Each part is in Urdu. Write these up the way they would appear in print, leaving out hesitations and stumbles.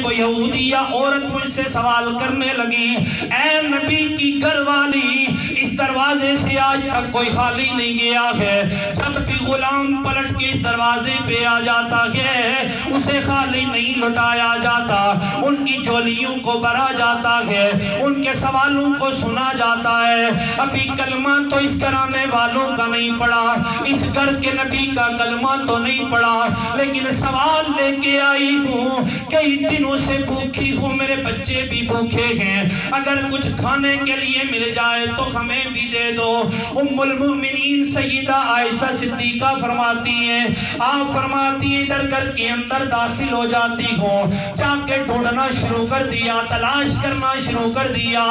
وہ یہودیہ عورت مجھ سے سوال کرنے لگی، اے نبی کی گھر والی، اس دروازے سے آج تک کوئی خالی نہیں گیا ہے، جب بھی غلام پلٹ کے اس دروازے پہ آ جاتا ہے اسے خالی نہیں لٹایا جاتا، ان کی جولیوں کو بھرا جاتا ہے، ان کے سوالوں کو سنا جاتا ہے۔ ابھی کلمہ تو اس گھرانے والوں کا نہیں پڑا، اس گھر کے نبی کا کلمہ تو نہیں پڑا، لیکن سوال لے کے آئی ہوں، کئی دنوں سے بھوکی ہوں، میرے بچے بھی بھوکے ہیں، اگر کچھ کھانے کے لیے مل جائے تو ہمیں بھی دے دو۔ ام المؤمنین سیدہ عائشہ صدیقہ فرماتی ہیں، آپ فرماتی ہیں ادھر گھر کے اندر داخل ہو جاتی ہوں، جا کے ڈھونڈنا شروع کر دیا، تلاش کرنا شروع کر دیا۔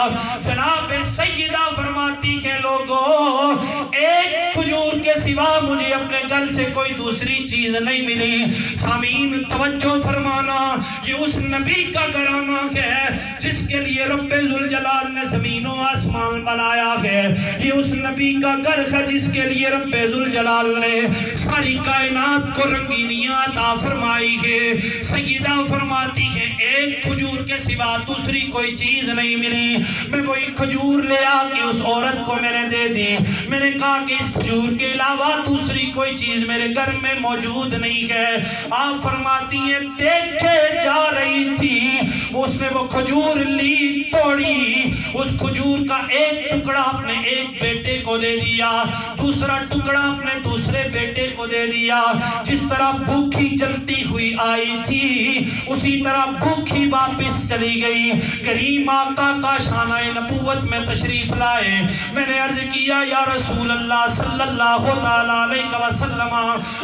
جناب سیدہ فرماتی ہیں لوگوں، ایک کھجور کے سوا مجھے اپنے گھر سے کوئی دوسری چیز نہیں ملی۔ سامعین توجہ فرمانا، یہ اس نبی کا گھرانہ ہے جس کے لیے رب ذوالجلال نے زمین و آسمان بنایا ہے، یہ اس نبی کا گھر ہے جس کے لیے رب ذوالجلال نے ساری کائنات کو رنگینیاں عطا فرمائی ہے۔ سیدہ فرماتی ہے ایک کھجور کے سوا دوسری کوئی چیز نہیں ملی، میں وہی کھجور لے آ کے اس عورت کو میں نے دے دی، میں نے کہا کہ اس کھجور کے علاوہ دوسری کوئی چیز میرے گھر میں موجود نہیں ہے۔ آپ فرماتی ہیں دیکھے جا رہی تھی، اس نے وہ کھجور لی، توڑی، اس کھجور کا ایک ٹکڑا اپنے ایک بیٹے کو دے دیا، دوسرا ٹکڑا اپنے دوسرے بیٹے کو دے دیا۔ جس طرح بھوکی چلتی ہوئی آئی تھی اسی طرح بھوکی واپس چلی گئی۔ کریم آقا کا شانہ نبوت میں تشریف لائے، میں نے عرض کیا یا رسول اللہ صلی اللہ علیہ وسلم،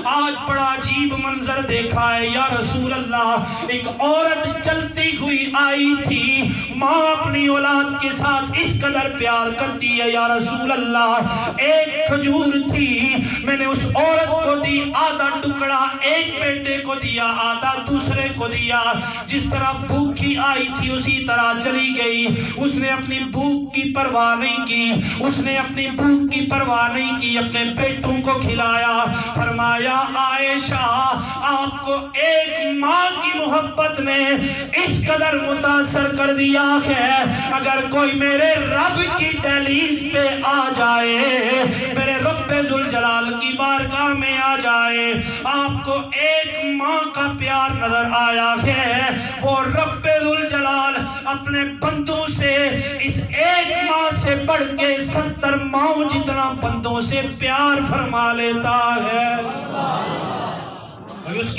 آج بڑا عجیب منظر دیکھا ہے یا رسول اللہ، ایک عورت چلتی ہوئی آئی تھی، ماں اپنی اولاد کے ساتھ اس قدر پیار کرتی ہے یا رسول اللہ، ایک کھجور تھی، میں نے اس عورت کو دی، آدھا ٹکڑا ایک بیٹے کو دیا، آدھا دوسرے کو دیا۔ جس طرح بھوکی آئی تھی اسی طرح چلی گئی، اس نے اپنی بھوک کی پرواہ نہیں کی، اس نے اپنی بھوک کی پرواہ نہیں کی، اپنے بیٹوں کو کھلایا۔ فرمایا عائشہ، آپ کو ایک ماں کی محبت نے اس قدر متاثر کر دیا ہے، اگر کوئی میرے رب کی دہلیز پہ آ جائے، میرے رب ذوالجلال کی بارگاہ میں آ جائے، آپ کو ایک ماں کا پیار نظر آیا ہے، وہ رب ذوالجلال اپنے بندوں سے اس ایک ماں سے بڑھ کے 70 ماؤں جتنا بندوں سے پیار فرما لیتا ہے۔